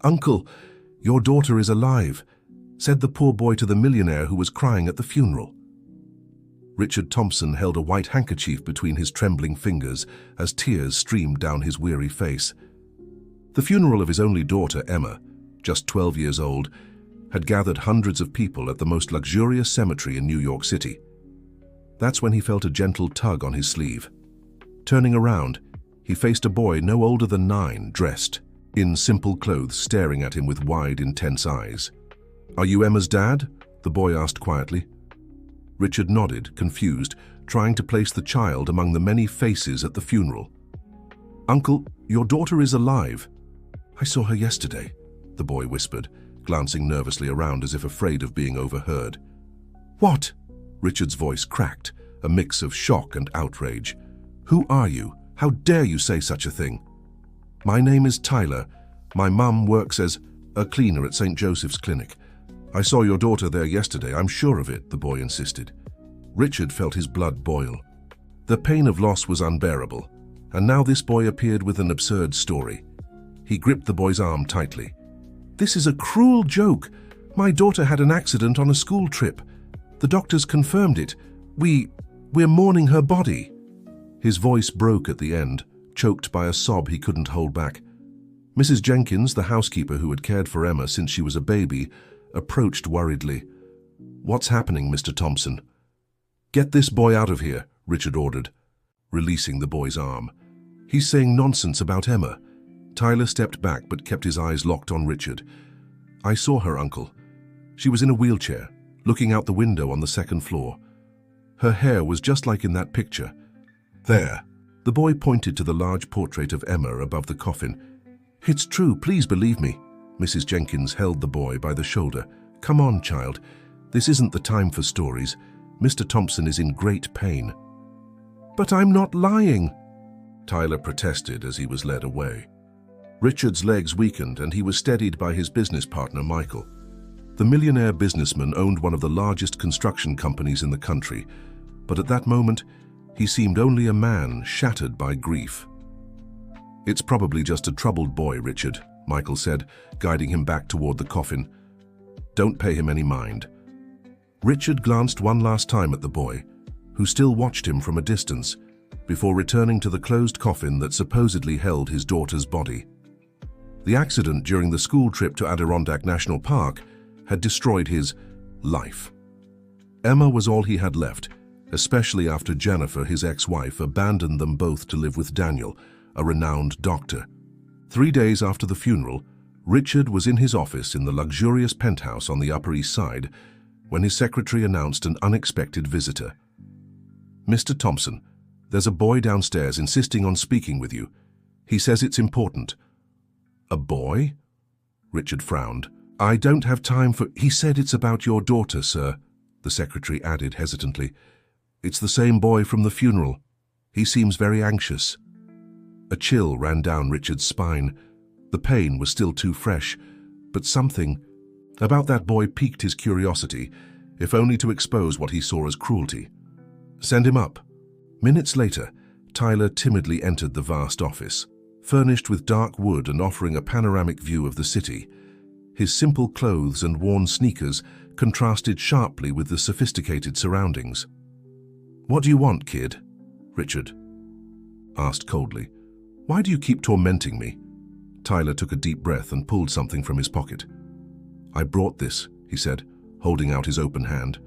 "Uncle, your daughter is alive," said the poor boy to the millionaire who was crying at the funeral. Richard Thompson held a white handkerchief between his trembling fingers as tears streamed down his weary face. The funeral of his only daughter, Emma, just 12 years old, had gathered hundreds of people at the most luxurious cemetery in New York City. That's when he felt a gentle tug on his sleeve. Turning around, he faced a boy no older than 9, dressed in simple clothes, staring at him with wide, intense eyes. "Are you Emma's dad?" the boy asked quietly. Richard nodded, confused, trying to place the child among the many faces at the funeral. "Uncle, your daughter is alive." "I saw her yesterday," the boy whispered, glancing nervously around as if afraid of being overheard. "What?" Richard's voice cracked, a mix of shock and outrage. "Who are you? How dare you say such a thing?" "My name is Tyler. My mum works as a cleaner at St. Joseph's Clinic. I saw your daughter there yesterday, I'm sure of it," the boy insisted. Richard felt his blood boil. The pain of loss was unbearable, and now this boy appeared with an absurd story. He gripped the boy's arm tightly. "This is a cruel joke. My daughter had an accident on a school trip. The doctors confirmed it. We're mourning her body." His voice broke at the end, choked by a sob he couldn't hold back. Mrs. Jenkins, the housekeeper who had cared for Emma since she was a baby, approached worriedly. "What's happening, Mr. Thompson?" "Get this boy out of here," Richard ordered, releasing the boy's arm. "He's saying nonsense about Emma." Tyler stepped back but kept his eyes locked on Richard. "I saw her, Uncle. She was in a wheelchair, looking out the window on the second floor. Her hair was just like in that picture. There." The boy pointed to the large portrait of Emma above the coffin. "It's true, please believe me." Mrs. Jenkins held the boy by the shoulder. "Come on, child. This isn't the time for stories. Mr. Thompson is in great pain." "But I'm not lying," Tyler protested as he was led away. Richard's legs weakened and he was steadied by his business partner, Michael. The millionaire businessman owned one of the largest construction companies in the country, but at that moment, he seemed only a man shattered by grief. "It's probably just a troubled boy, Richard," Michael said, guiding him back toward the coffin. "Don't pay him any mind." Richard glanced one last time at the boy, who still watched him from a distance, before returning to the closed coffin that supposedly held his daughter's body. The accident during the school trip to Adirondack National Park had destroyed his life. Emma was all he had left, especially after Jennifer, his ex-wife, abandoned them both to live with Daniel, a renowned doctor. 3 days after the funeral, Richard was in his office in the luxurious penthouse on the Upper East Side when his secretary announced an unexpected visitor. "Mr. Thompson, there's a boy downstairs insisting on speaking with you. He says it's important." "A boy?" Richard frowned. "I don't have time for—" "He said it's about your daughter, sir," the secretary added hesitantly. "It's the same boy from the funeral. He seems very anxious." A chill ran down Richard's spine. The pain was still too fresh, but something about that boy piqued his curiosity, if only to expose what he saw as cruelty. "Send him up." Minutes later, Tyler timidly entered the vast office, furnished with dark wood and offering a panoramic view of the city. His simple clothes and worn sneakers contrasted sharply with the sophisticated surroundings. "What do you want, kid?" Richard asked coldly. "Why do you keep tormenting me?" Tyler took a deep breath and pulled something from his pocket. "I brought this," he said, holding out his open hand.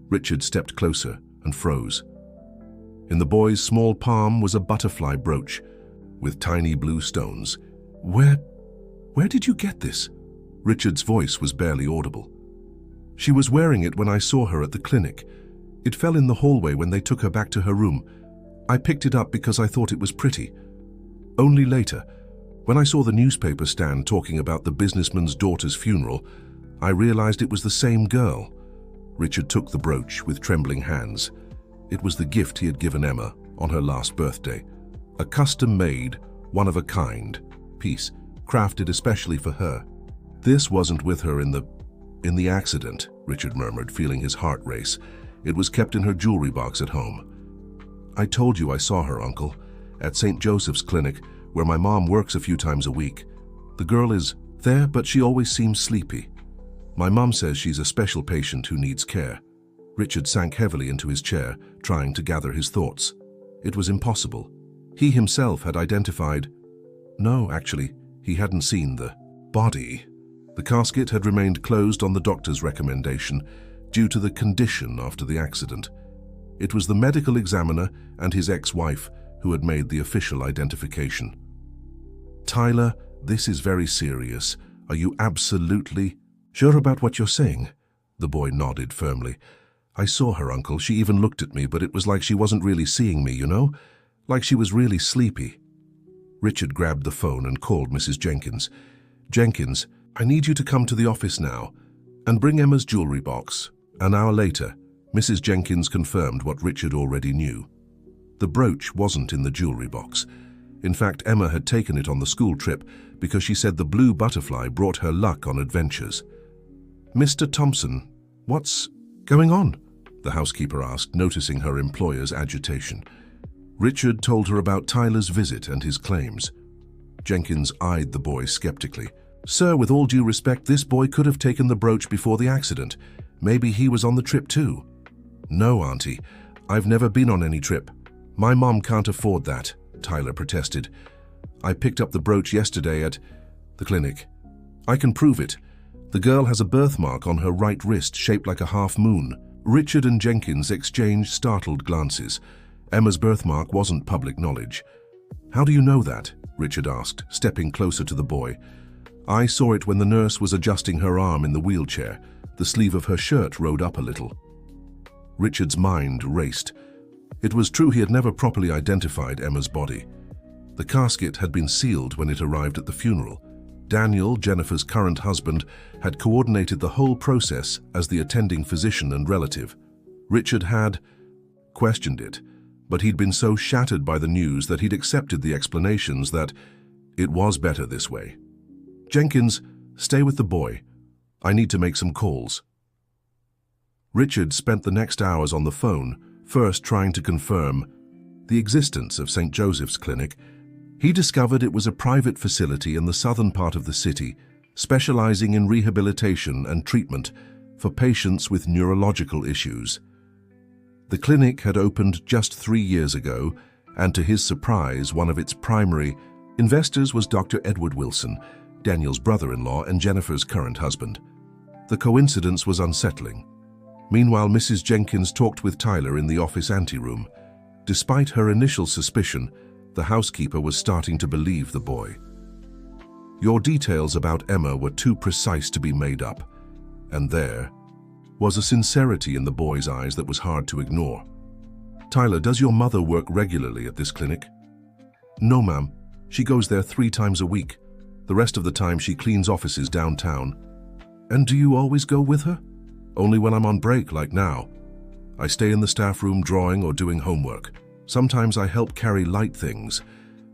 Richard stepped closer and froze. In the boy's small palm was a butterfly brooch with tiny blue stones. Where did you get this?" Richard's voice was barely audible. "She was wearing it when I saw her at the clinic. It fell in the hallway when they took her back to her room. I picked it up because I thought it was pretty. Only later, when I saw the newspaper stand talking about the businessman's daughter's funeral, I realized it was the same girl." Richard took the brooch with trembling hands. It was the gift he had given Emma on her last birthday. A custom-made, one-of-a-kind piece, crafted especially for her. "This wasn't with her in the accident," Richard murmured, feeling his heart race. "It was kept in her jewelry box at home." "I told you I saw her, Uncle, at St. Joseph's Clinic, where my mom works a few times a week. The girl is There, but she always seems sleepy. My mum says she's a special patient who needs care. Richard sank heavily into his chair, trying to gather his thoughts. It was impossible. He himself had identified... No, actually, he hadn't seen the body. The casket had remained closed on the doctor's recommendation due to the condition after the accident. It was the medical examiner and his ex-wife who had made the official identification. Tyler, this is very serious. Are you absolutely sure about what you're saying? The boy nodded firmly. I saw her, Uncle. She even looked at me, but it was like she wasn't really seeing me, you know? Like she was really sleepy. Richard grabbed the phone and called Mrs. Jenkins. Jenkins, I need you to come to the office now and bring Emma's jewelry box. An hour later, Mrs. Jenkins confirmed what Richard already knew. The brooch wasn't in the jewelry box. In fact, Emma had taken it on the school trip because she said the blue butterfly brought her luck on adventures. Mr. Thompson, what's going on? The housekeeper asked, noticing her employer's agitation. Richard told her about Tyler's visit and his claims. Jenkins eyed the boy skeptically. Sir, with all due respect, this boy could have taken the brooch before the accident. Maybe he was on the trip too. No, Auntie. I've never been on any trip. My mom can't afford that, Tyler protested. I picked up the brooch yesterday at the clinic. I can prove it. The girl has a birthmark on her right wrist shaped like a half moon. Richard and Jenkins exchanged startled glances. Emma's birthmark wasn't public knowledge. How do you know that? Richard asked, stepping closer to the boy. I saw it when the nurse was adjusting her arm in the wheelchair. The sleeve of her shirt rode up a little. Richard's mind raced. It was true he had never properly identified Emma's body. The casket had been sealed when it arrived at the funeral. Daniel, Jennifer's current husband, had coordinated the whole process as the attending physician and relative. Richard had questioned it, but he'd been so shattered by the news that he'd accepted the explanations that it was better this way. Jenkins, stay with the boy. I need to make some calls. Richard spent the next hours on the phone, first trying to confirm the existence of St. Joseph's Clinic. He discovered it was a private facility in the southern part of the city, specializing in rehabilitation and treatment for patients with neurological issues. The clinic had opened just 3 years ago, and to his surprise, one of its primary investors was Dr. Edward Wilson, Daniel's brother-in-law and Jennifer's current husband. The coincidence was unsettling. Meanwhile, Mrs. Jenkins talked with Tyler in the office anteroom. Despite her initial suspicion, the housekeeper was starting to believe the boy. Your details about Emma were too precise to be made up, and there was a sincerity in the boy's eyes that was hard to ignore. Tyler, does your mother work regularly at this clinic? No, ma'am. She goes there 3 times a week. The rest of the time she cleans offices downtown. And do you always go with her? Only when I'm on break, like now. I stay in the staff room drawing or doing homework. Sometimes I help carry light things.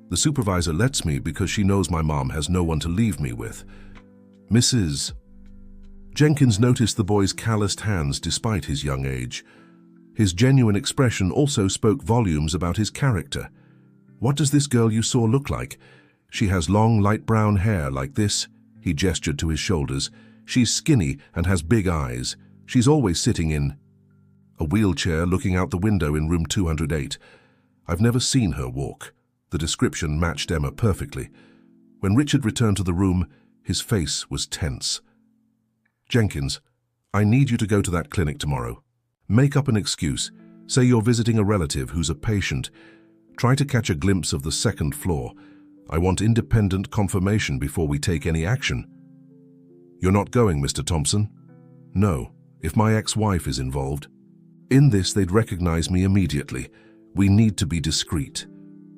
The supervisor lets me because she knows my mom has no one to leave me with. Mrs. Jenkins noticed the boy's calloused hands despite his young age. His genuine expression also spoke volumes about his character. What does this girl you saw look like? She has long, light brown hair like this. He gestured to his shoulders. She's skinny and has big eyes. She's always sitting in a wheelchair looking out the window in room 208. I've never seen her walk. The description matched Emma perfectly. When Richard returned to the room, his face was tense. Jenkins, I need you to go to that clinic tomorrow. Make up an excuse. Say you're visiting a relative who's a patient. Try to catch a glimpse of the second floor. I want independent confirmation before we take any action. You're not going, Mr. Thompson? No, if my ex-wife is involved. In this, they'd recognize me immediately. We need to be discreet.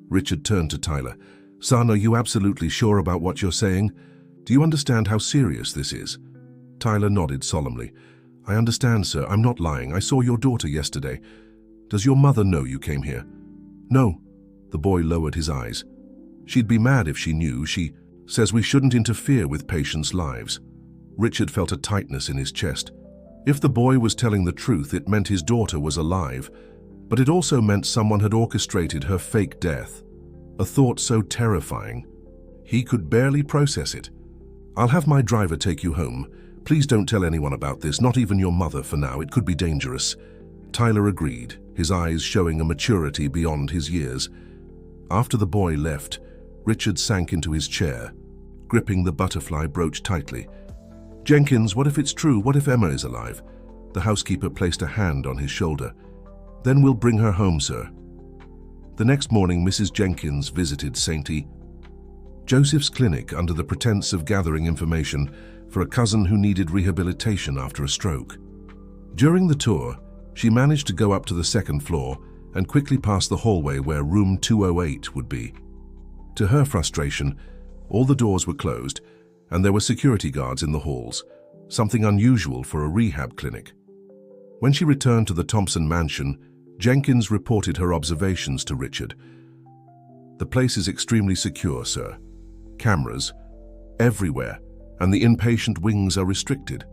Richard turned to Tyler. Son, are you absolutely sure about what you're saying? Do you understand how serious this is? Tyler nodded solemnly. I understand, sir. I'm not lying. I saw your daughter yesterday. Does your mother know you came here? No. The boy lowered his eyes. She'd be mad if she knew. She says we shouldn't interfere with patients' lives. Richard felt a tightness in his chest. If the boy was telling the truth, it meant his daughter was alive, but it also meant someone had orchestrated her fake death. A thought so terrifying, he could barely process it. I'll have my driver take you home. Please don't tell anyone about this, not even your mother for now. It could be dangerous." Tyler agreed, his eyes showing a maturity beyond his years. After the boy left, Richard sank into his chair, gripping the butterfly brooch tightly. "Jenkins, what if it's true? What if Emma is alive?" The housekeeper placed a hand on his shoulder. "Then we'll bring her home, sir." The next morning, Mrs. Jenkins visited St. Joseph's clinic under the pretense of gathering information for a cousin who needed rehabilitation after a stroke. During the tour, she managed to go up to the second floor and quickly past the hallway where room 208 would be. To her frustration, all the doors were closed and there were security guards in the halls, something unusual for a rehab clinic. When she returned to the Thompson mansion, Jenkins reported her observations to Richard. "The place is extremely secure, sir. Cameras everywhere, and the inpatient wings are restricted.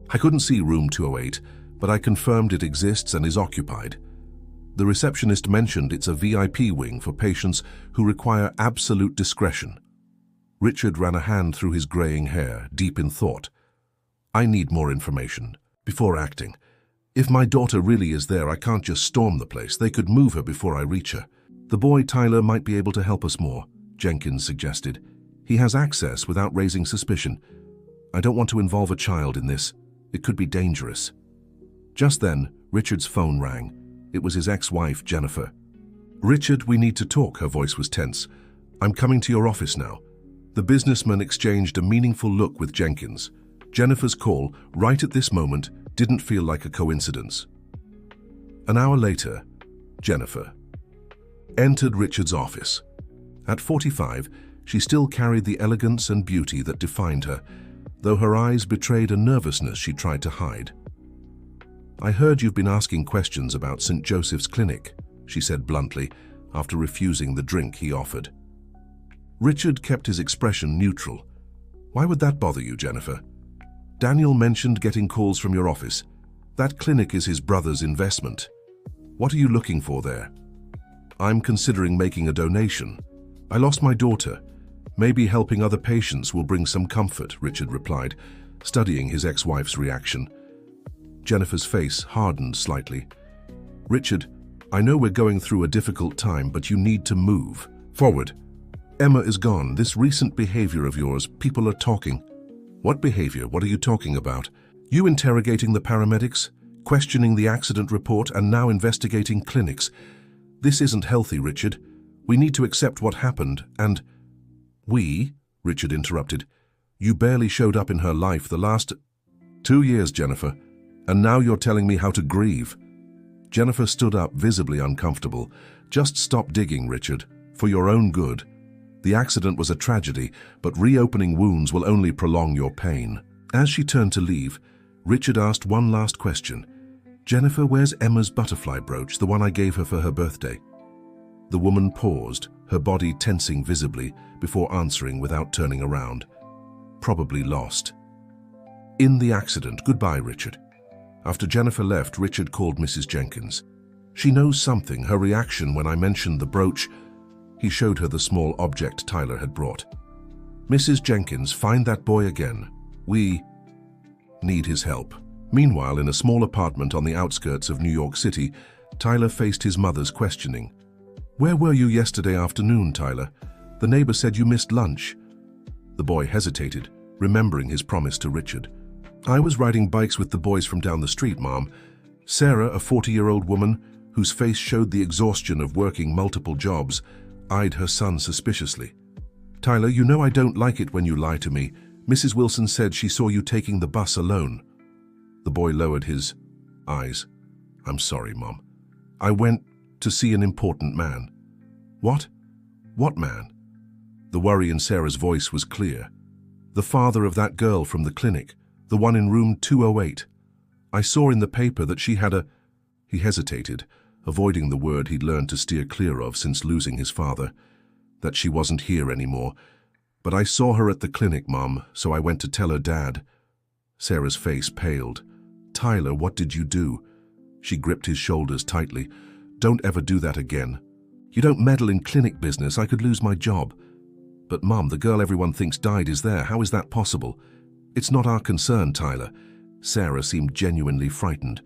I couldn't see room 208, but I confirmed it exists and is occupied. The receptionist mentioned it's a VIP wing for patients who require absolute discretion." Richard ran a hand through his graying hair, deep in thought. "I need more information before acting. If my daughter really is there, I can't just storm the place. They could move her before I reach her." "The boy Tyler might be able to help us more," Jenkins suggested. "He has access without raising suspicion. I don't want to involve a child in this. It could be dangerous." Just then, Richard's phone rang. It was his ex-wife, Jennifer. "Richard, we need to talk." Her voice was tense. "I'm coming to your office now." The businessman exchanged a meaningful look with Jenkins. Jennifer's call, right at this moment, didn't feel like a coincidence. An hour later, Jennifer entered Richard's office. At 45, she still carried the elegance and beauty that defined her, though her eyes betrayed a nervousness she tried to hide. "I heard you've been asking questions about St. Joseph's Clinic," she said bluntly, after refusing the drink he offered. Richard kept his expression neutral. "Why would that bother you, Jennifer? Daniel mentioned getting calls from your office. That clinic is his brother's investment. What are you looking for there?" "I'm considering making a donation. I lost my daughter. Maybe helping other patients will bring some comfort," Richard replied, studying his ex-wife's reaction. Jennifer's face hardened slightly. "Richard, I know we're going through a difficult time, but you need to move forward. Emma is gone. This recent behavior of yours, people are talking." "What behavior? What are you talking about?" "You interrogating the paramedics, questioning the accident report, and now investigating clinics. This isn't healthy, Richard. We need to accept what happened, and—" "We?" Richard interrupted. "You barely showed up in her life the last 2 years, Jennifer, and now you're telling me how to grieve." Jennifer stood up, visibly uncomfortable. "Just stop digging, Richard, for your own good. The accident was a tragedy, but reopening wounds will only prolong your pain." As she turned to leave, Richard asked one last question. "Jennifer, where's Emma's butterfly brooch, the one I gave her for her birthday?" The woman paused, her body tensing visibly, before answering without turning around. "Probably lost." "In the accident. Goodbye, Richard." After Jennifer left, Richard called Mrs. Jenkins. "She knows something. Her reaction when I mentioned the brooch—" He showed her the small object Tyler had brought. "Mrs. Jenkins, find that boy again. We need his help." Meanwhile, in a small apartment on the outskirts of New York City, Tyler faced his mother's questioning. "Where were you yesterday afternoon, Tyler? The neighbor said you missed lunch." The boy hesitated, remembering his promise to Richard. "I was riding bikes with the boys from down the street, Mom." Sarah, a 40-year-old woman, whose face showed the exhaustion of working multiple jobs, eyed her son suspiciously. "Tyler, you know I don't like it when you lie to me. Mrs. Wilson said she saw you taking the bus alone." The boy lowered his eyes. "I'm sorry, Mom. I went to see an important man." "What? What man?" The worry in Sarah's voice was clear. "The father of that girl from the clinic, the one in room 208. I saw in the paper that she had a—" He hesitated, avoiding the word he'd learned to steer clear of since losing his father. "That she wasn't here anymore. But I saw her at the clinic, Mom, so I went to tell her dad." Sarah's face paled. "Tyler, what did you do?" She gripped his shoulders tightly. "Don't ever do that again. You don't meddle in clinic business. I could lose my job." But Mom, the girl everyone thinks died is there. How is that possible? It's not our concern, Tyler. Sarah seemed genuinely frightened.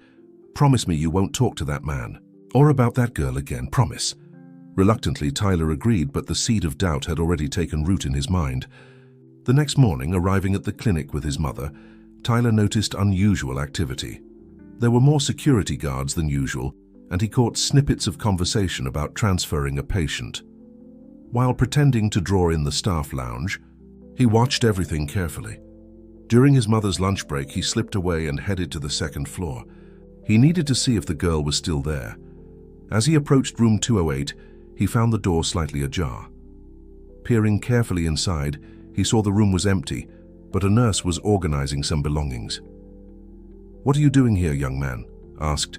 Promise me you won't talk to that man. Or about that girl again, promise. Reluctantly, Tyler agreed, but the seed of doubt had already taken root in his mind. The next morning, arriving at the clinic with his mother, Tyler noticed unusual activity. There were more security guards than usual, and he caught snippets of conversation about transferring a patient. While pretending to draw in the staff lounge, he watched everything carefully. During his mother's lunch break, he slipped away and headed to the second floor. He needed to see if the girl was still there. As he approached room 208, he found the door slightly ajar. Peering carefully inside, he saw the room was empty, but a nurse was organizing some belongings. "What are you doing here, young man?" asked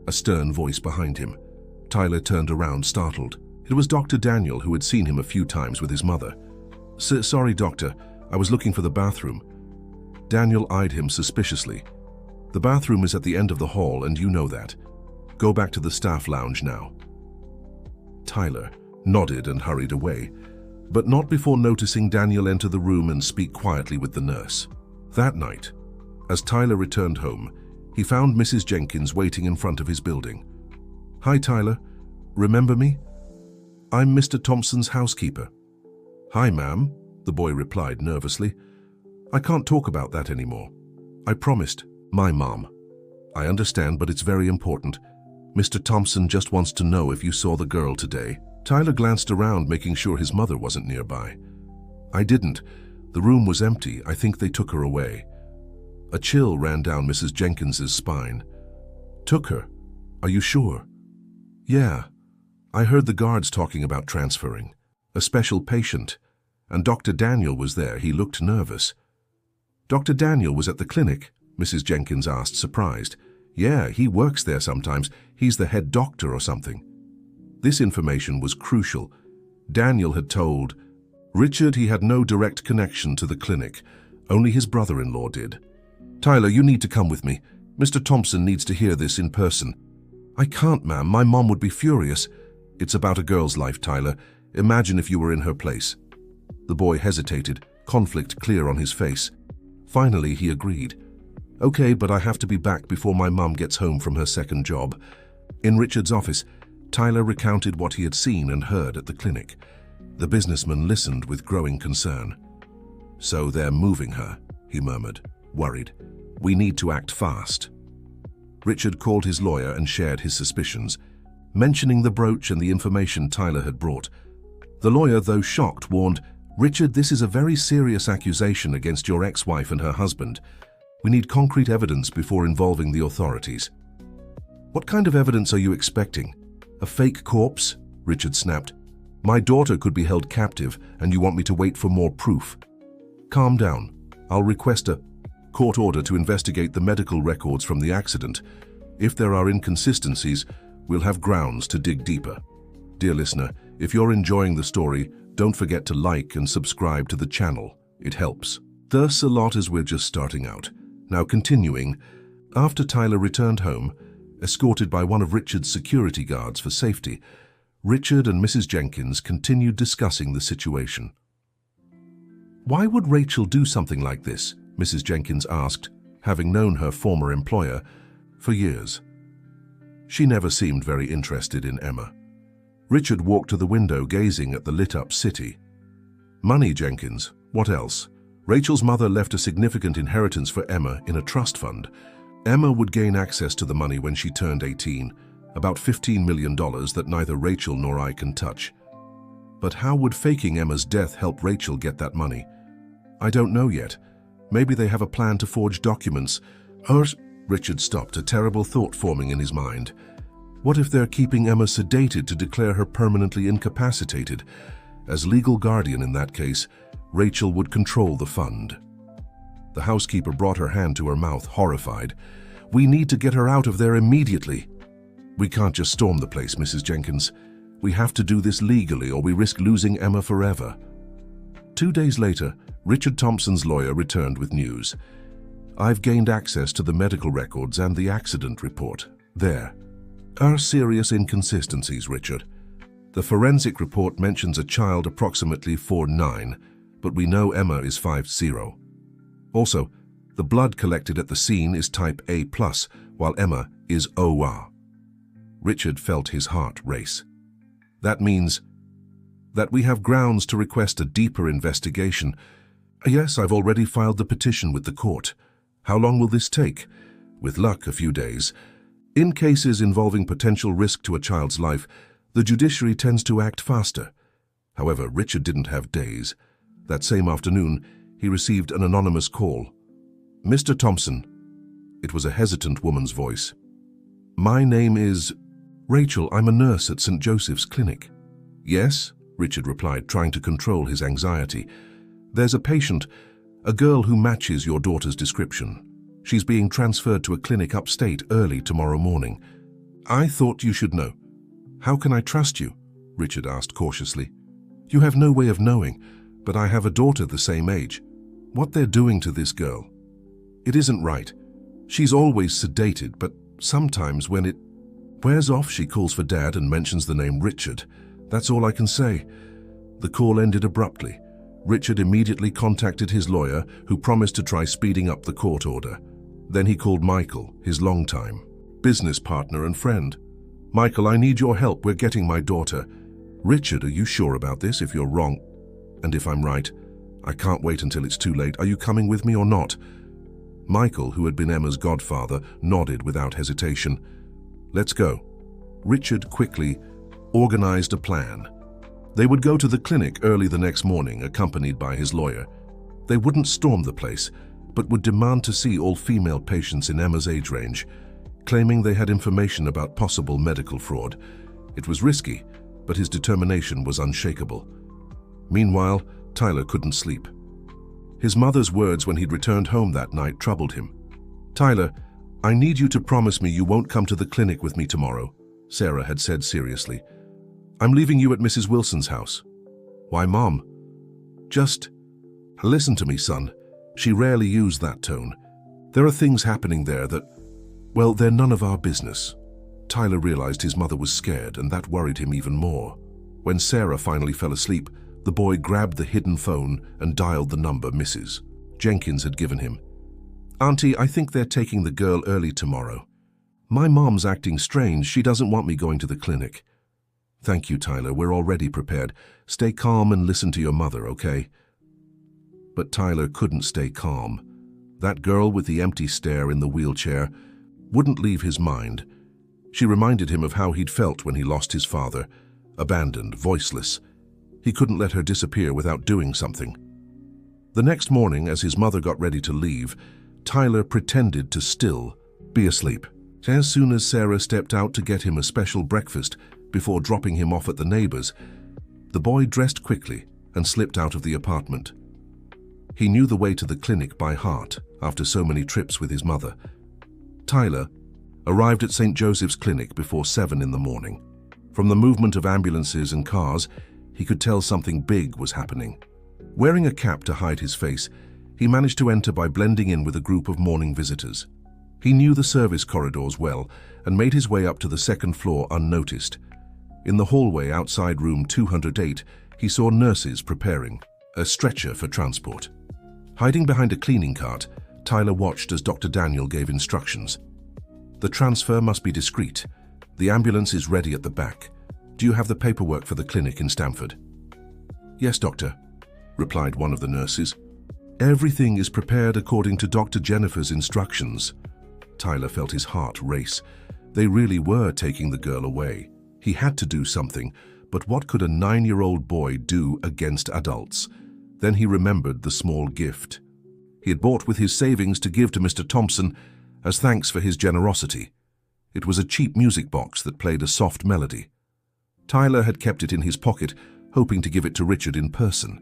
a stern voice behind him. Tyler turned around, startled. It was Dr. Daniel, who had seen him a few times with his mother. Sorry, doctor, I was looking for the bathroom." Daniel eyed him suspiciously. "The bathroom is at the end of the hall, and you know that. Go back to the staff lounge now." Tyler nodded and hurried away, but not before noticing Daniel enter the room and speak quietly with the nurse. That night, as Tyler returned home, he found Mrs. Jenkins waiting in front of his building. "Hi, Tyler. Remember me? I'm Mr. Thompson's housekeeper." "Hi, ma'am," the boy replied nervously. "I can't talk about that anymore. I promised my mom." "I understand, but it's very important. Mr. Thompson just wants to know if you saw the girl today." Tyler glanced around, making sure his mother wasn't nearby. "I didn't. The room was empty. I think they took her away." A chill ran down Mrs. Jenkins's spine. "Took her? Are you sure?" "Yeah. I heard the guards talking about transferring. A special patient. And Dr. Daniel was there. He looked nervous." "Dr. Daniel was at the clinic?" Mrs. Jenkins asked, surprised. "Yeah, he works there sometimes. He's the head doctor or something." This information was crucial. Daniel had told Richard he had no direct connection to the clinic. Only his brother-in-law did. "Tyler, you need to come with me. Mr. Thompson needs to hear this in person." "I can't, ma'am. My mom would be furious." "It's about a girl's life, Tyler. Imagine if you were in her place." The boy hesitated, conflict clear on his face. Finally, he agreed. "Okay, but I have to be back before my mum gets home from her second job." In Richard's office, Tyler recounted what he had seen and heard at the clinic. The businessman listened with growing concern. "So they're moving her," he murmured, worried. "We need to act fast." Richard called his lawyer and shared his suspicions, mentioning the brooch and the information Tyler had brought. The lawyer, though shocked, warned, "Richard, this is a very serious accusation against your ex-wife and her husband. We need concrete evidence before involving the authorities." "What kind of evidence are you expecting? A fake corpse?" Richard snapped. "My daughter could be held captive, and you want me to wait for more proof." "Calm down. I'll request a court order to investigate the medical records from the accident. If there are inconsistencies, we'll have grounds to dig deeper." Dear listener, if you're enjoying the story, don't forget to like and subscribe to the channel. It helps. Thus a lot as we're just starting out. Now continuing, after Tyler returned home, escorted by one of Richard's security guards for safety, Richard and Mrs. Jenkins continued discussing the situation. "Why would Rachel do something like this?" Mrs. Jenkins asked, having known her former employer for years. She never seemed very interested in Emma. Richard walked to the window, gazing at the lit-up city. "Money, Jenkins. What else? Rachel's mother left a significant inheritance for Emma in a trust fund. Emma would gain access to the money when she turned 18, about $15 million that neither Rachel nor I can touch. But how would faking Emma's death help Rachel get that money? I don't know yet. Maybe they have a plan to forge documents. Or..." Richard stopped, a terrible thought forming in his mind. What if they're keeping Emma sedated to declare her permanently incapacitated? As legal guardian in that case, Rachel would control the fund. The housekeeper brought her hand to her mouth, horrified. "We need to get her out of there immediately." "We can't just storm the place, Mrs. Jenkins. We have to do this legally or we risk losing Emma forever." 2 days later, Richard Thompson's lawyer returned with news. "I've gained access to the medical records and the accident report. There are serious inconsistencies, Richard. The forensic report mentions a child approximately 4'9", but we know Emma is 5'0". Also, the blood collected at the scene is type A+, while Emma is OR. Richard felt his heart race. That means that we have grounds to request a deeper investigation. Yes, I've already filed the petition with the court. How long will this take? With luck, a few days. In cases involving potential risk to a child's life, the judiciary tends to act faster. However, Richard didn't have days. That same afternoon, he received an anonymous call. "Mr. Thompson." It was a hesitant woman's voice. "My name is Rachel. I'm a nurse at St. Joseph's Clinic." "Yes," Richard replied, trying to control his anxiety. "There's a patient, a girl who matches your daughter's description. She's being transferred to a clinic upstate early tomorrow morning. I thought you should know." "How can I trust you?" Richard asked cautiously. "You have no way of knowing, but I have a daughter the same age. What they're doing to this girl, it isn't right. She's always sedated, but sometimes when it wears off, she calls for Dad and mentions the name Richard. That's all I can say." The call ended abruptly. Richard immediately contacted his lawyer, who promised to try speeding up the court order. Then he called Michael, his longtime business partner and friend. "Michael, I need your help. We're getting my daughter." "Richard, are you sure about this? If you're wrong, and if I'm right, I can't wait until it's too late. Are you coming with me or not?" Michael, who had been Emma's godfather, nodded without hesitation. "Let's go." Richard quickly organized a plan. They would go to the clinic early the next morning, accompanied by his lawyer. They wouldn't storm the place, but would demand to see all female patients in Emma's age range, claiming they had information about possible medical fraud. It was risky, but his determination was unshakable. Meanwhile, Tyler couldn't sleep. His mother's words when he'd returned home that night troubled him. "Tyler, I need you to promise me you won't come to the clinic with me tomorrow," Sarah had said seriously. "I'm leaving you at Mrs. Wilson's house." "Why, Mom?" "Just listen to me, son." She rarely used that tone. "There are things happening there that, well, they're none of our business." Tyler realized his mother was scared, and that worried him even more. When Sarah finally fell asleep, the boy grabbed the hidden phone and dialed the number Mrs. Jenkins had given him. "Auntie, I think they're taking the girl early tomorrow. My mom's acting strange. She doesn't want me going to the clinic." "Thank you, Tyler. We're already prepared. Stay calm and listen to your mother, okay?" But Tyler couldn't stay calm. That girl with the empty stare in the wheelchair wouldn't leave his mind. She reminded him of how he'd felt when he lost his father, abandoned, voiceless. He couldn't let her disappear without doing something. The next morning, as his mother got ready to leave, Tyler pretended to still be asleep. As soon as Sarah stepped out to get him a special breakfast before dropping him off at the neighbor's, the boy dressed quickly and slipped out of the apartment. He knew the way to the clinic by heart after so many trips with his mother. Tyler arrived at St. Joseph's Clinic before 7 in the morning. From the movement of ambulances and cars, he could tell something big was happening. Wearing a cap to hide his face, he managed to enter by blending in with a group of morning visitors. He knew the service corridors well and made his way up to the second floor unnoticed. In the hallway outside room 208, he saw nurses preparing a stretcher for transport. Hiding behind a cleaning cart, Tyler watched as Dr. Daniel gave instructions. "The transfer must be discreet. The ambulance is ready at the back. Do you have the paperwork for the clinic in Stamford?" "Yes, doctor," replied one of the nurses. "Everything is prepared according to Dr. Jennifer's instructions." Tyler felt his heart race. They really were taking the girl away. He had to do something, but what could a 9-year-old boy do against adults? Then he remembered the small gift he had bought with his savings to give to Mr. Thompson as thanks for his generosity. It was a cheap music box that played a soft melody. Tyler had kept it in his pocket, hoping to give it to Richard in person.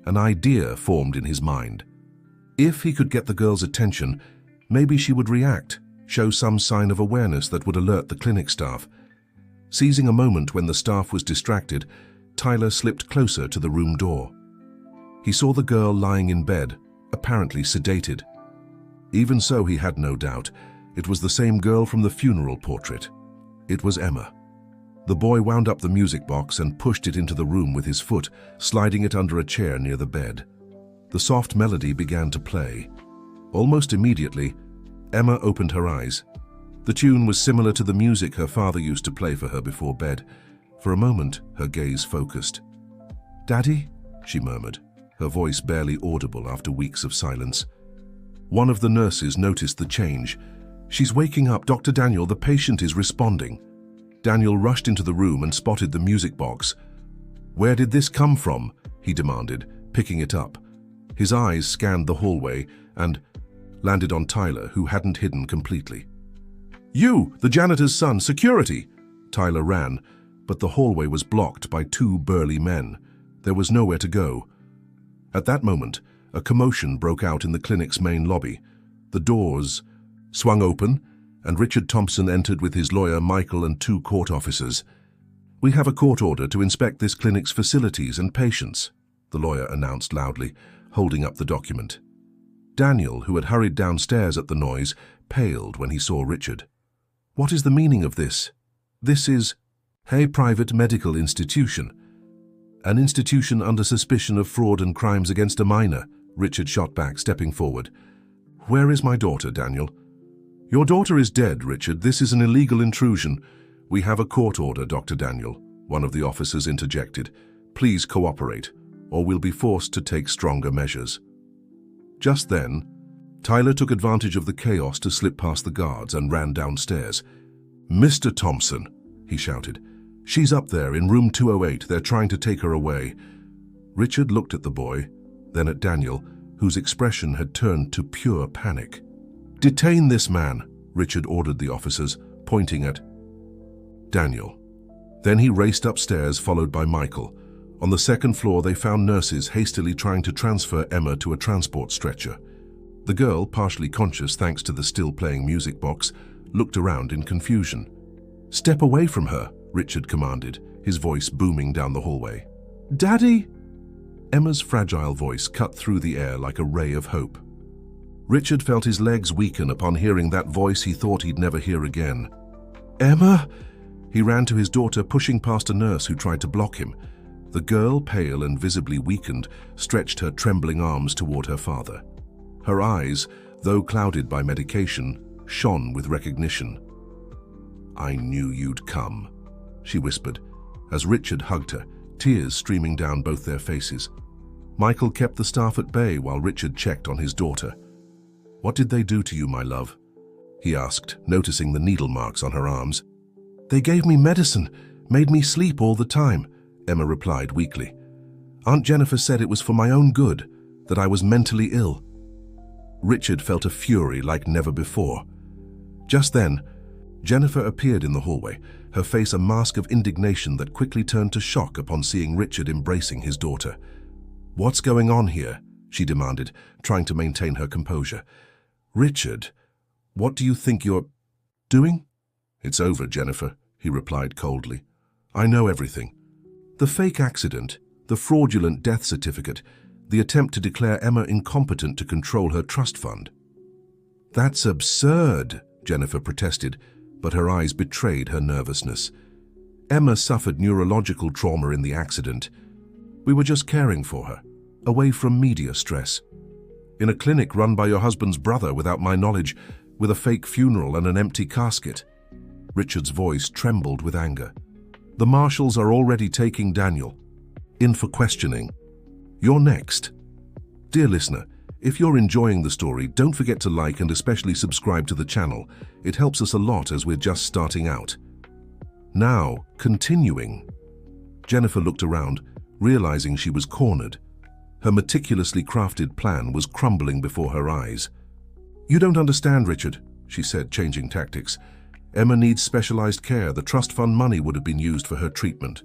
An idea formed in his mind. If he could get the girl's attention, maybe she would react, show some sign of awareness that would alert the clinic staff. Seizing a moment when the staff was distracted, Tyler slipped closer to the room door. He saw the girl lying in bed, apparently sedated. Even so, he had no doubt. It was the same girl from the funeral portrait. It was Emma. The boy wound up the music box and pushed it into the room with his foot, sliding it under a chair near the bed. The soft melody began to play. Almost immediately, Emma opened her eyes. The tune was similar to the music her father used to play for her before bed. For a moment, her gaze focused. "Daddy?" she murmured, her voice barely audible after weeks of silence. One of the nurses noticed the change. "She's waking up, Dr. Daniel, the patient is responding." Daniel rushed into the room and spotted the music box. "Where did this come from?" he demanded, picking it up. His eyes scanned the hallway and landed on Tyler, who hadn't hidden completely. "You, the janitor's son, security!" Tyler ran, but the hallway was blocked by two burly men. There was nowhere to go. At that moment, a commotion broke out in the clinic's main lobby. The doors swung open, and Richard Thompson entered with his lawyer Michael and two court officers. "We have a court order to inspect this clinic's facilities and patients," the lawyer announced loudly, holding up the document. Daniel, who had hurried downstairs at the noise, paled when he saw Richard. "What is the meaning of this?" "This is a private medical institution. An institution under suspicion of fraud and crimes against a minor," Richard shot back, stepping forward. "Where is my daughter, Daniel?" "Your daughter is dead, Richard. This is an illegal intrusion." "We have a court order, Dr. Daniel," one of the officers interjected. "Please cooperate, or we'll be forced to take stronger measures." Just then, Tyler took advantage of the chaos to slip past the guards and ran downstairs. "Mr. Thompson," he shouted, "she's up there in room 208. They're trying to take her away." Richard looked at the boy, then at Daniel, whose expression had turned to pure panic. "Detain this man," Richard ordered the officers, pointing at Daniel. Then he raced upstairs, followed by Michael. On the second floor, they found nurses hastily trying to transfer Emma to a transport stretcher. The girl, partially conscious thanks to the still-playing music box, looked around in confusion. "Step away from her," Richard commanded, his voice booming down the hallway. "Daddy!" Emma's fragile voice cut through the air like a ray of hope. Richard felt his legs weaken upon hearing that voice he thought he'd never hear again. "Emma!" He ran to his daughter, pushing past a nurse who tried to block him. The girl, pale and visibly weakened, stretched her trembling arms toward her father. Her eyes, though clouded by medication, shone with recognition. "I knew you'd come," she whispered, as Richard hugged her, tears streaming down both their faces. Michael kept the staff at bay while Richard checked on his daughter. "What did they do to you, my love?" he asked, noticing the needle marks on her arms. "They gave me medicine, made me sleep all the time," Emma replied weakly. "Aunt Jennifer said it was for my own good, that I was mentally ill." Richard felt a fury like never before. Just then, Jennifer appeared in the hallway, her face a mask of indignation that quickly turned to shock upon seeing Richard embracing his daughter. "What's going on here?" she demanded, trying to maintain her composure. "Richard, what do you think you're doing?" "It's over, Jennifer," he replied coldly. "I know everything. The fake accident, the fraudulent death certificate, the attempt to declare Emma incompetent to control her trust fund." "That's absurd," Jennifer protested, but her eyes betrayed her nervousness. "Emma suffered neurological trauma in the accident. We were just caring for her, away from media stress. In a clinic run by your husband's brother without my knowledge, with a fake funeral and an empty casket." Richard's voice trembled with anger. "The marshals are already taking Daniel in for questioning. You're next." Dear listener, if you're enjoying the story, don't forget to like and especially subscribe to the channel. It helps us a lot as we're just starting out. Now, continuing. Jennifer looked around, realizing she was cornered. Her meticulously crafted plan was crumbling before her eyes. "You don't understand, Richard," she said, changing tactics. "Emma needs specialized care. The trust fund money would have been used for her treatment."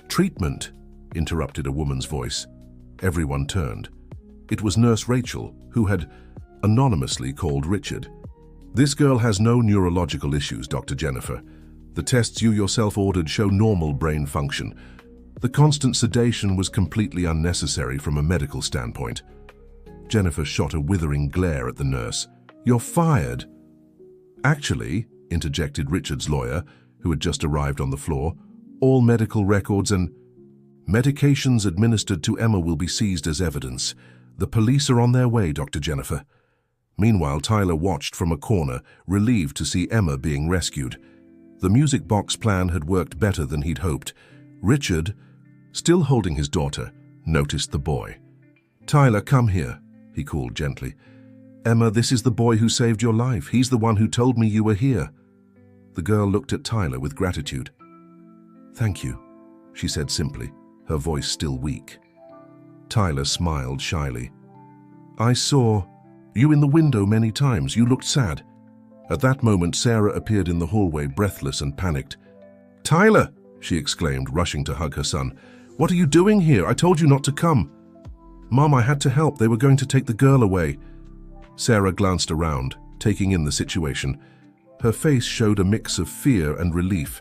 "Treatment?" interrupted a woman's voice. Everyone turned. It was Nurse Rachel, who had anonymously called Richard. "This girl has no neurological issues, Dr. Jennifer. The tests you yourself ordered show normal brain function. The constant sedation was completely unnecessary from a medical standpoint." Jennifer shot a withering glare at the nurse. "You're fired." "Actually," interjected Richard's lawyer, who had just arrived on the floor, all medical records and medications administered to Emma will be seized as evidence. The police are on their way, Dr. Jennifer. Meanwhile, Tyler watched from a corner, relieved to see Emma being rescued. The music box plan had worked better than he'd hoped. Richard, still holding his daughter, noticed the boy. "Tyler, come here," he called gently. "Emma, this is the boy who saved your life. He's the one who told me you were here." The girl looked at Tyler with gratitude. "Thank you," she said simply, her voice still weak. Tyler smiled shyly. "I saw you in the window many times. You looked sad." At that moment, Sarah appeared in the hallway, breathless and panicked. "Tyler!" she exclaimed, rushing to hug her son. "What are you doing here? I told you not to come." "Mom, I had to help. They were going to take the girl away." Sarah glanced around, taking in the situation. Her face showed a mix of fear and relief.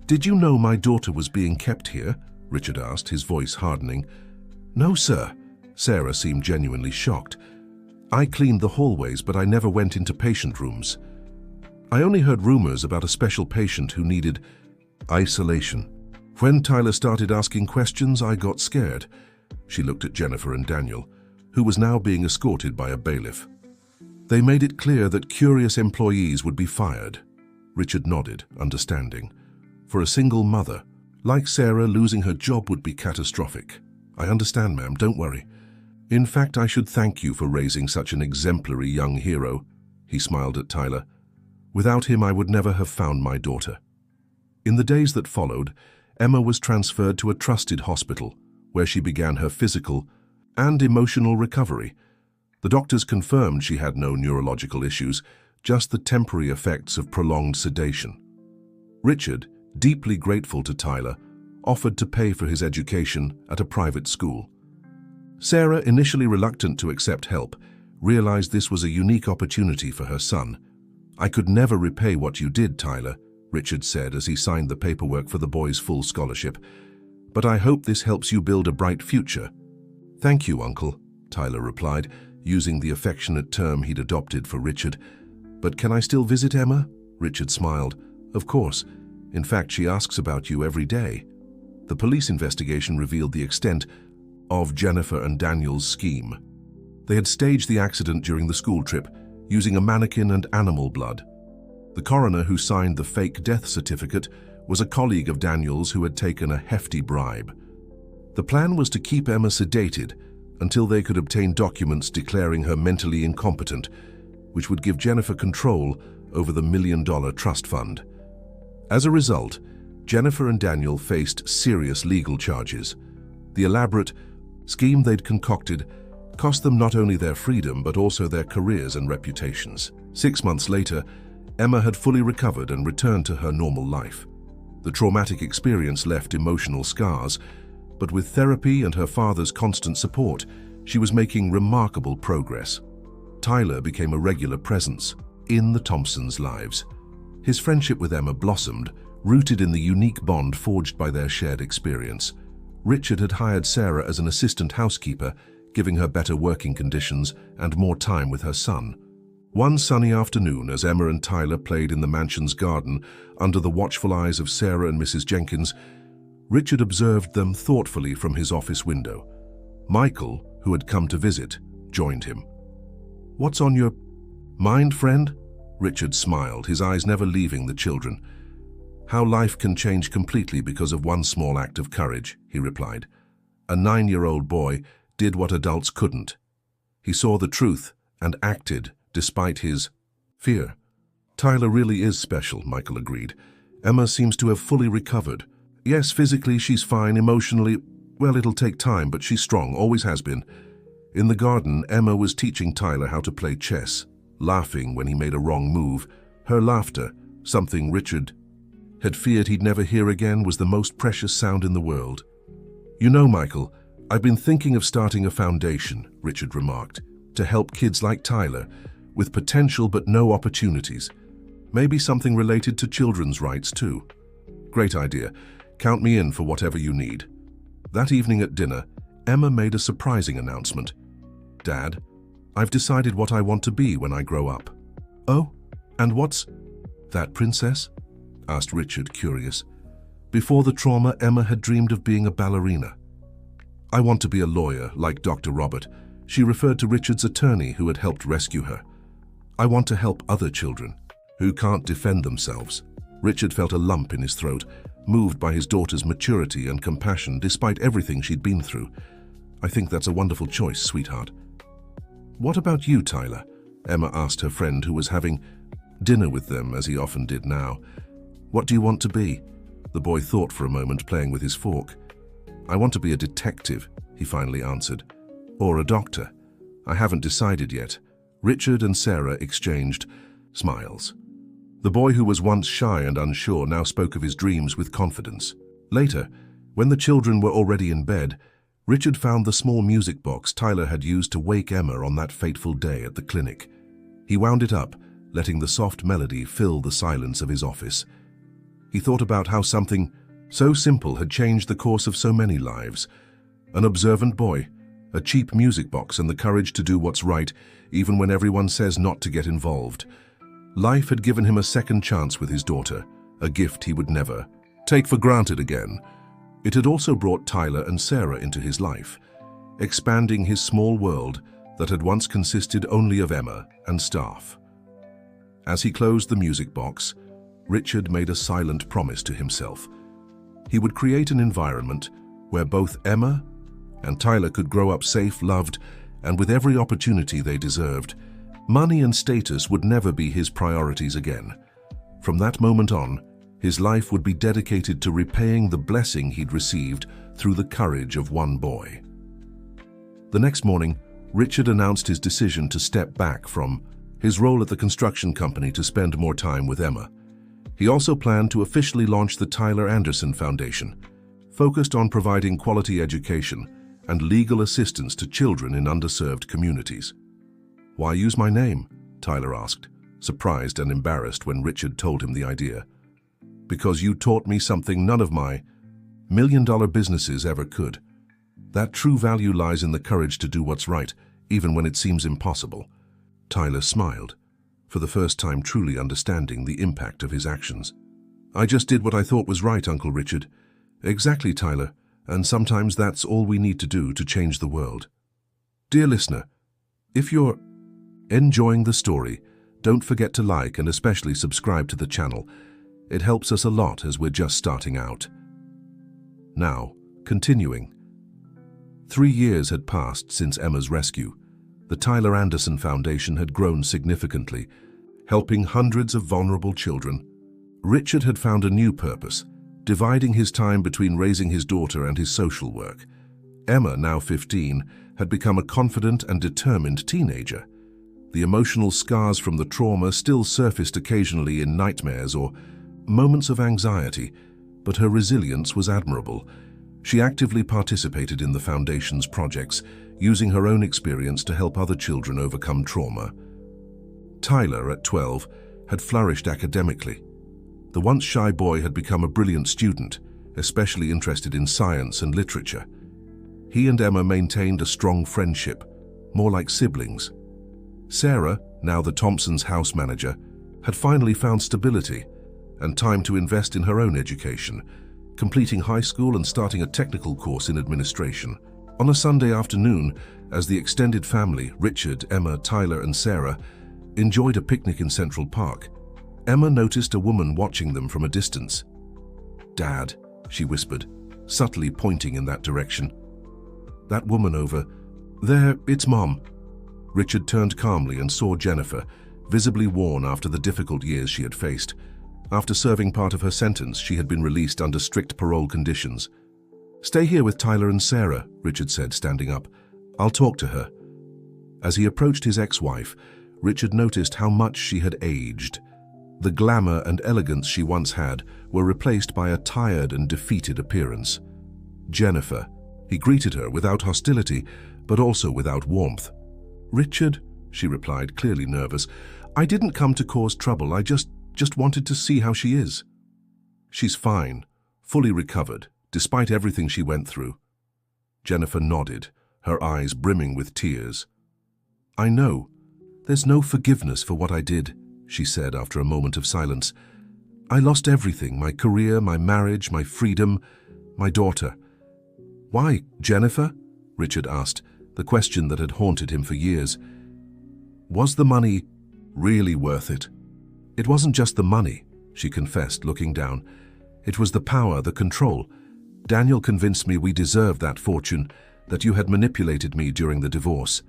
"Did you know my daughter was being kept here?" Richard asked, his voice hardening. "No, sir." Sarah seemed genuinely shocked. "I cleaned the hallways, but I never went into patient rooms. I only heard rumors about a special patient who needed isolation. When Tyler started asking questions, I got scared." She looked at Jennifer and Daniel, who was now being escorted by a bailiff. "They made it clear that curious employees would be fired." Richard nodded, understanding. For a single mother, like Sarah, losing her job would be catastrophic. "I understand, ma'am, don't worry. In fact, I should thank you for raising such an exemplary young hero." He smiled at Tyler. "Without him, I would never have found my daughter." In the days that followed, Emma was transferred to a trusted hospital, where she began her physical and emotional recovery. The doctors confirmed she had no neurological issues, just the temporary effects of prolonged sedation. Richard, deeply grateful to Tyler, offered to pay for his education at a private school. Sarah, initially reluctant to accept help, realized this was a unique opportunity for her son. "I could never repay what you did, Tyler," Richard said as he signed the paperwork for the boy's full scholarship. "But I hope this helps you build a bright future." "Thank you, Uncle," Tyler replied, using the affectionate term he'd adopted for Richard. "But can I still visit Emma?" Richard smiled. "Of course. In fact, she asks about you every day." The police investigation revealed the extent of Jennifer and Daniel's scheme. They had staged the accident during the school trip, using a mannequin and animal blood. The coroner who signed the fake death certificate was a colleague of Daniel's who had taken a hefty bribe. The plan was to keep Emma sedated until they could obtain documents declaring her mentally incompetent, which would give Jennifer control over the $1 million trust fund. As a result, Jennifer and Daniel faced serious legal charges. The elaborate scheme they'd concocted cost them not only their freedom but also their careers and reputations. 6 months later, Emma had fully recovered and returned to her normal life. The traumatic experience left emotional scars, but with therapy and her father's constant support, she was making remarkable progress. Tyler became a regular presence in the Thompsons' lives. His friendship with Emma blossomed, rooted in the unique bond forged by their shared experience. Richard had hired Sarah as an assistant housekeeper, giving her better working conditions and more time with her son. One sunny afternoon, as Emma and Tyler played in the mansion's garden under the watchful eyes of Sarah and Mrs. Jenkins, Richard observed them thoughtfully from his office window. Michael, who had come to visit, joined him. "What's on your mind, friend?" Richard smiled, his eyes never leaving the children. "How life can change completely because of one small act of courage," he replied. A 9-year-old boy did what adults couldn't. He saw the truth and acted despite his fear. "Tyler really is special," Michael agreed. "Emma seems to have fully recovered. Yes, physically she's fine, emotionally, well, it'll take time, but she's strong, always has been." In the garden, Emma was teaching Tyler how to play chess, laughing when he made a wrong move. Her laughter, something Richard had feared he'd never hear again, was the most precious sound in the world. "You know, Michael, I've been thinking of starting a foundation," Richard remarked, "to help kids like Tyler, with potential but no opportunities. Maybe something related to children's rights too." "Great idea. Count me in for whatever you need." That evening at dinner, Emma made a surprising announcement. "Dad, I've decided what I want to be when I grow up." "Oh, and what's that, princess?" asked Richard, curious. Before the trauma, Emma had dreamed of being a ballerina. "I want to be a lawyer, like Dr. Robert." She referred to Richard's attorney who had helped rescue her. "I want to help other children who can't defend themselves." Richard felt a lump in his throat, moved by his daughter's maturity and compassion despite everything she'd been through. "I think that's a wonderful choice, sweetheart." "What about you, Tyler?" Emma asked her friend who was having dinner with them, as he often did now. "What do you want to be?" The boy thought for a moment, playing with his fork. "I want to be a detective," he finally answered. "Or a doctor. I haven't decided yet." Richard and Sarah exchanged smiles. The boy, who was once shy and unsure, now spoke of his dreams with confidence. Later, when the children were already in bed, Richard found the small music box Tyler had used to wake Emma on that fateful day at the clinic. He wound it up, letting the soft melody fill the silence of his office. He thought about how something so simple had changed the course of so many lives. An observant boy, a cheap music box, and the courage to do what's right, even when everyone says not to get involved. Life had given him a second chance with his daughter, a gift he would never take for granted again. It had also brought Tyler and Sarah into his life, expanding his small world that had once consisted only of Emma and staff. As he closed the music box, Richard made a silent promise to himself. He would create an environment where both Emma and Tyler could grow up safe, loved, and with every opportunity they deserved. Money and status would never be his priorities again. From that moment on, his life would be dedicated to repaying the blessing he'd received through the courage of one boy. The next morning, Richard announced his decision to step back from his role at the construction company to spend more time with Emma. He also planned to officially launch the Tyler Anderson Foundation, focused on providing quality education and legal assistance to children in underserved communities. "Why use my name?" Tyler asked, surprised and embarrassed when Richard told him the idea. "Because you taught me something none of my million-dollar businesses ever could. That true value lies in the courage to do what's right, even when it seems impossible." Tyler smiled, for the first time truly understanding the impact of his actions. "I just did what I thought was right, Uncle Richard." "Exactly, Tyler, and sometimes that's all we need to do to change the world." Dear listener, if you're enjoying the story, don't forget to like and especially subscribe to the channel. It helps us a lot as we're just starting out. Now, continuing. 3 years had passed since Emma's rescue. The Tyler Anderson Foundation had grown significantly, helping hundreds of vulnerable children. Richard had found a new purpose, dividing his time between raising his daughter and his social work. Emma, now 15, had become a confident and determined teenager. The emotional scars from the trauma still surfaced occasionally in nightmares or moments of anxiety, but her resilience was admirable. She actively participated in the Foundation's projects, using her own experience to help other children overcome trauma. Tyler, at 12, had flourished academically. The once shy boy had become a brilliant student, especially interested in science and literature. He and Emma maintained a strong friendship, more like siblings. Sarah, now the Thompsons' house manager, had finally found stability and time to invest in her own education, completing high school and starting a technical course in administration. On a Sunday afternoon, as the extended family, Richard, Emma, Tyler, and Sarah, enjoyed a picnic in Central Park, Emma noticed a woman watching them from a distance. "Dad," she whispered, subtly pointing in that direction. "That woman over there, it's Mom." Richard turned calmly and saw Jennifer, visibly worn after the difficult years she had faced. After serving part of her sentence, she had been released under strict parole conditions. "Stay here with Tyler and Sarah," Richard said, standing up. "I'll talk to her." As he approached his ex-wife, Richard noticed how much she had aged. The glamour and elegance she once had were replaced by a tired and defeated appearance. "Jennifer," he greeted her without hostility, but also without warmth. "Richard," she replied, clearly nervous, "I didn't come to cause trouble. I just wanted to see how she is." "She's fine, fully recovered, despite everything she went through." Jennifer nodded, her eyes brimming with tears. "I know. There's no forgiveness for what I did," she said after a moment of silence. I lost everything, my career, my marriage, my freedom, my daughter. Why, Jennifer? Richard asked, the question that had haunted him for years. Was the money really worth it? It wasn't just the money, she confessed, looking down. It was the power, the control. Daniel convinced me we deserved that fortune, that you had manipulated me during the divorce.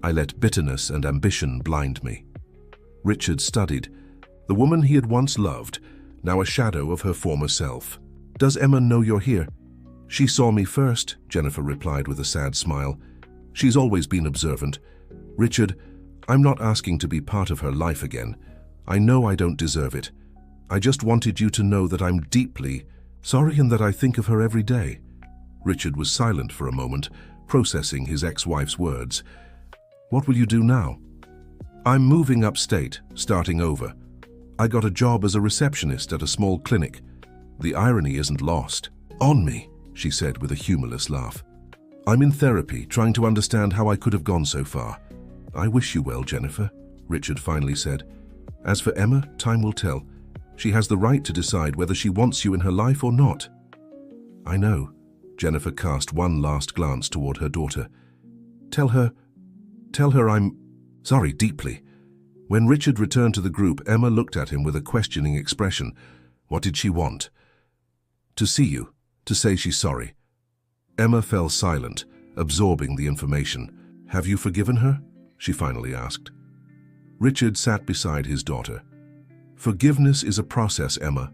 I let bitterness and ambition blind me. Richard studied. The woman he had once loved, now a shadow of her former self. Does Emma know you're here? She saw me first, Jennifer replied with a sad smile. She's always been observant. Richard, I'm not asking to be part of her life again. I know I don't deserve it. I just wanted you to know that I'm deeply sorry and that I think of her every day. Richard was silent for a moment, processing his ex-wife's words. What will you do now? I'm moving upstate, starting over. I got a job as a receptionist at a small clinic. The irony isn't lost on me, she said with a humorless laugh. I'm in therapy, trying to understand how I could have gone so far. I wish you well, Jennifer, Richard finally said. As for Emma, time will tell. She has the right to decide whether she wants you in her life or not. I know. Jennifer cast one last glance toward her daughter. Tell her I'm sorry deeply. When Richard returned to the group, Emma looked at him with a questioning expression. What did she want? To see you, to say she's sorry. Emma fell silent, absorbing the information. Have you forgiven her? She finally asked. Richard sat beside his daughter. Forgiveness is a process, Emma.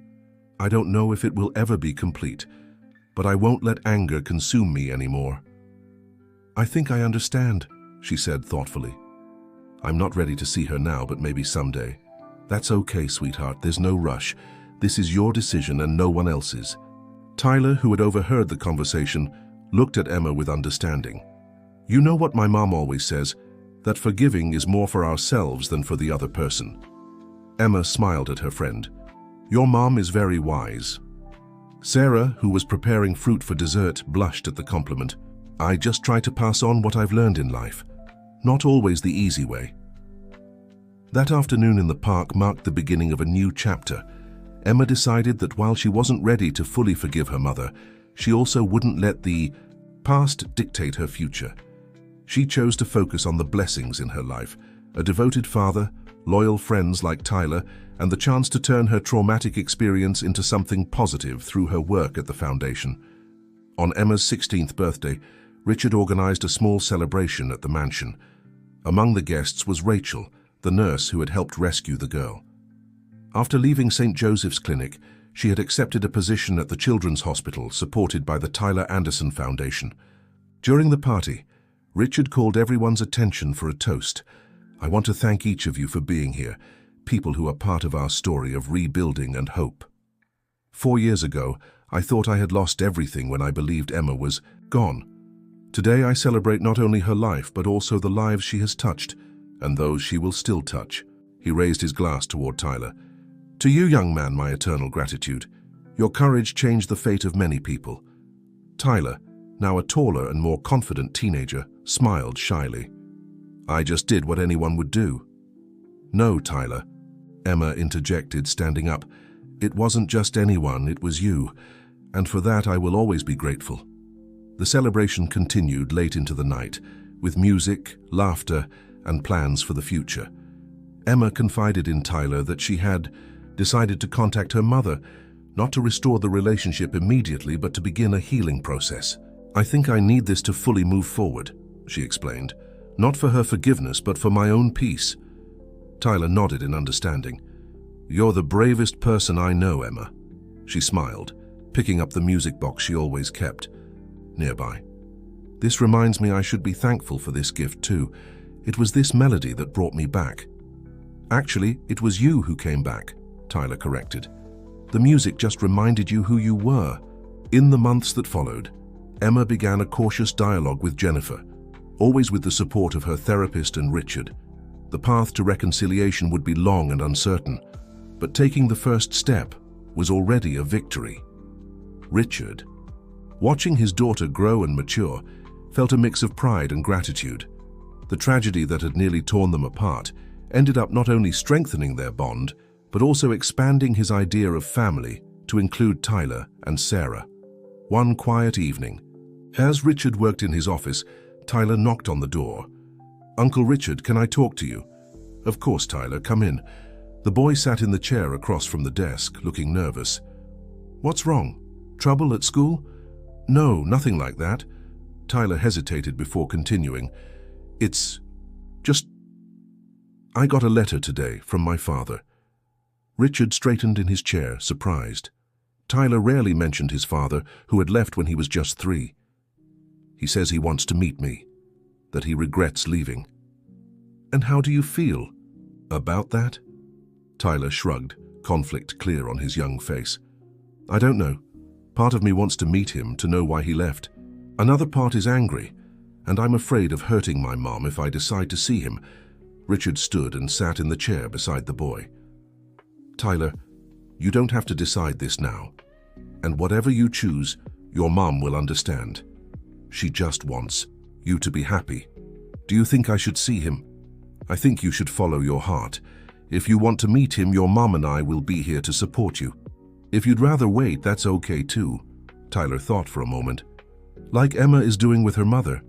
I don't know if it will ever be complete, but I won't let anger consume me anymore. I think I understand, she said thoughtfully. I'm not ready to see her now, but maybe someday. That's okay, sweetheart, there's no rush. This is your decision and no one else's. Tyler, who had overheard the conversation, looked at Emma with understanding. You know what my mom always says, that forgiving is more for ourselves than for the other person. Emma smiled at her friend. Your mom is very wise. Sarah, who was preparing fruit for dessert, blushed at the compliment. I just try to pass on what I've learned in life. Not always the easy way. That afternoon in the park marked the beginning of a new chapter. Emma decided that while she wasn't ready to fully forgive her mother, she also wouldn't let the past dictate her future. She chose to focus on the blessings in her life, a devoted father, loyal friends like Tyler, and the chance to turn her traumatic experience into something positive through her work at the foundation. On Emma's 16th birthday, Richard organized a small celebration at the mansion. Among the guests was Rachel, the nurse who had helped rescue the girl. After leaving St. Joseph's Clinic, she had accepted a position at the Children's Hospital supported by the Tyler Anderson Foundation. During the party, Richard called everyone's attention for a toast. I want to thank each of you for being here, people who are part of our story of rebuilding and hope. 4 years ago, I thought I had lost everything when I believed Emma was gone. Today I celebrate not only her life but also the lives she has touched, and those she will still touch. He raised his glass toward Tyler. To you, young man, my eternal gratitude. Your courage changed the fate of many people. Tyler, now a taller and more confident teenager, smiled shyly. I just did what anyone would do. No, Tyler, Emma interjected, standing up. It wasn't just anyone, it was you, and for that I will always be grateful. The celebration continued late into the night, with music, laughter, and plans for the future. Emma confided in Tyler that she had decided to contact her mother, not to restore the relationship immediately, but to begin a healing process. I think I need this to fully move forward, she explained. Not for her forgiveness, but for my own peace. Tyler nodded in understanding. You're the bravest person I know, Emma. She smiled, picking up the music box she always kept nearby. This reminds me I should be thankful for this gift too. It was this melody that brought me back. Actually, it was you who came back, Tyler corrected. The music just reminded you who you were. In the months that followed, Emma began a cautious dialogue with Jennifer, always with the support of her therapist and Richard. The path to reconciliation would be long and uncertain, but taking the first step was already a victory. Richard, watching his daughter grow and mature, felt a mix of pride and gratitude. The tragedy that had nearly torn them apart ended up not only strengthening their bond, but also expanding his idea of family to include Tyler and Sarah. One quiet evening, as Richard worked in his office, Tyler knocked on the door. "Uncle Richard, can I talk to you?" "Of course, Tyler, come in." The boy sat in the chair across from the desk, looking nervous. "What's wrong? Trouble at school?" "No, nothing like that." Tyler hesitated before continuing. "It's just... I got a letter today from my father." Richard straightened in his chair, surprised. Tyler rarely mentioned his father, who had left when he was just 3. "He says he wants to meet me, that he regrets leaving." "And how do you feel about that?" Tyler shrugged, conflict clear on his young face. "I don't know. Part of me wants to meet him to know why he left. Another part is angry, and I'm afraid of hurting my mom if I decide to see him." Richard stood and sat in the chair beside the boy. "Tyler, you don't have to decide this now. And whatever you choose, your mom will understand. She just wants you to be happy. Do you think I should see him? I think you should follow your heart. If you want to meet him, your mom and I will be here to support you. If you'd rather wait, that's okay too." Tyler thought for a moment. "Like Emma is doing with her mother."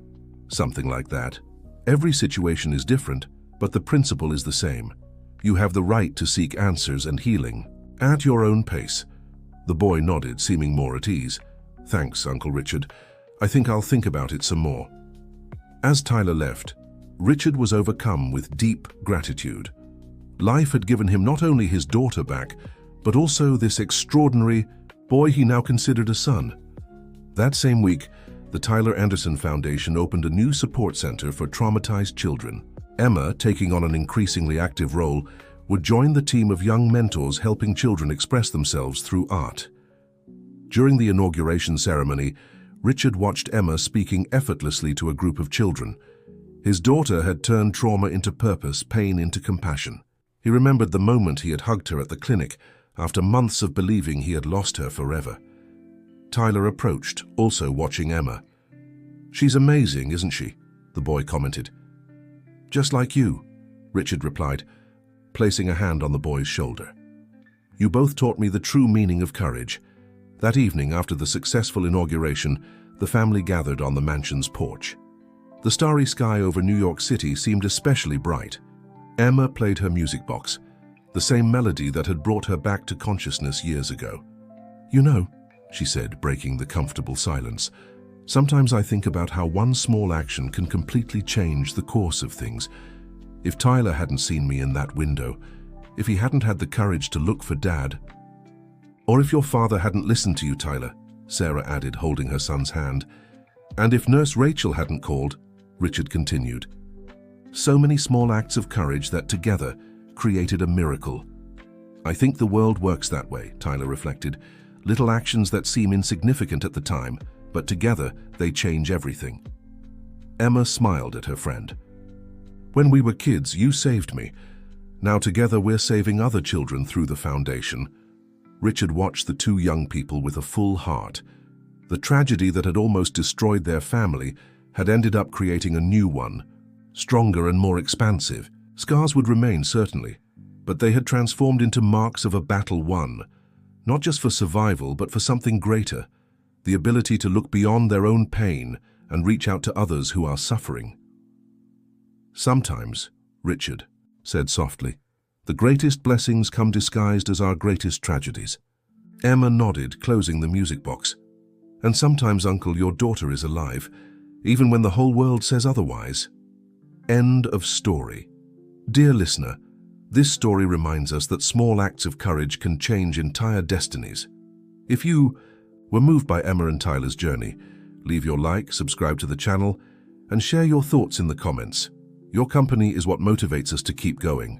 "Something like that. Every situation is different, but the principle is the same. You have the right to seek answers and healing, at your own pace." The boy nodded, seeming more at ease. "Thanks, Uncle Richard. I think I'll think about it some more." As Tyler left, Richard was overcome with deep gratitude. Life had given him not only his daughter back, but also this extraordinary boy he now considered a son. That same week, the Tyler Anderson Foundation opened a new support center for traumatized children. Emma, taking on an increasingly active role, would join the team of young mentors helping children express themselves through art. During the inauguration ceremony, Richard watched Emma speaking effortlessly to a group of children. His daughter had turned trauma into purpose, pain into compassion. He remembered the moment he had hugged her at the clinic, after months of believing he had lost her forever. Tyler approached, also watching Emma. "She's amazing, isn't she?" the boy commented. "Just like you," Richard replied, placing a hand on the boy's shoulder. "You both taught me the true meaning of courage." That evening, after the successful inauguration, the family gathered on the mansion's porch. The starry sky over New York City seemed especially bright. Emma played her music box, the same melody that had brought her back to consciousness years ago. "You know," she said, breaking the comfortable silence, "sometimes I think about how one small action can completely change the course of things. If Tyler hadn't seen me in that window, if he hadn't had the courage to look for Dad, or if your father hadn't listened to you, Tyler," Sarah added, holding her son's hand, "and if Nurse Rachel hadn't called," Richard continued. "So many small acts of courage that together created a miracle." "I think the world works that way," Tyler reflected. "Little actions that seem insignificant at the time, but together they change everything." Emma smiled at her friend. "When we were kids, you saved me. Now together we're saving other children through the foundation." Richard watched the two young people with a full heart. The tragedy that had almost destroyed their family had ended up creating a new one, stronger and more expansive. Scars would remain, certainly, but they had transformed into marks of a battle won, not just for survival, but for something greater, the ability to look beyond their own pain and reach out to others who are suffering. "Sometimes," Richard said softly, "the greatest blessings come disguised as our greatest tragedies." Emma nodded, closing the music box. "And sometimes, Uncle, your daughter is alive, even when the whole world says otherwise." End of story. Dear listener, this story reminds us that small acts of courage can change entire destinies. If you were moved by Emma and Tyler's journey, leave your like, subscribe to the channel, and share your thoughts in the comments. Your company is what motivates us to keep going.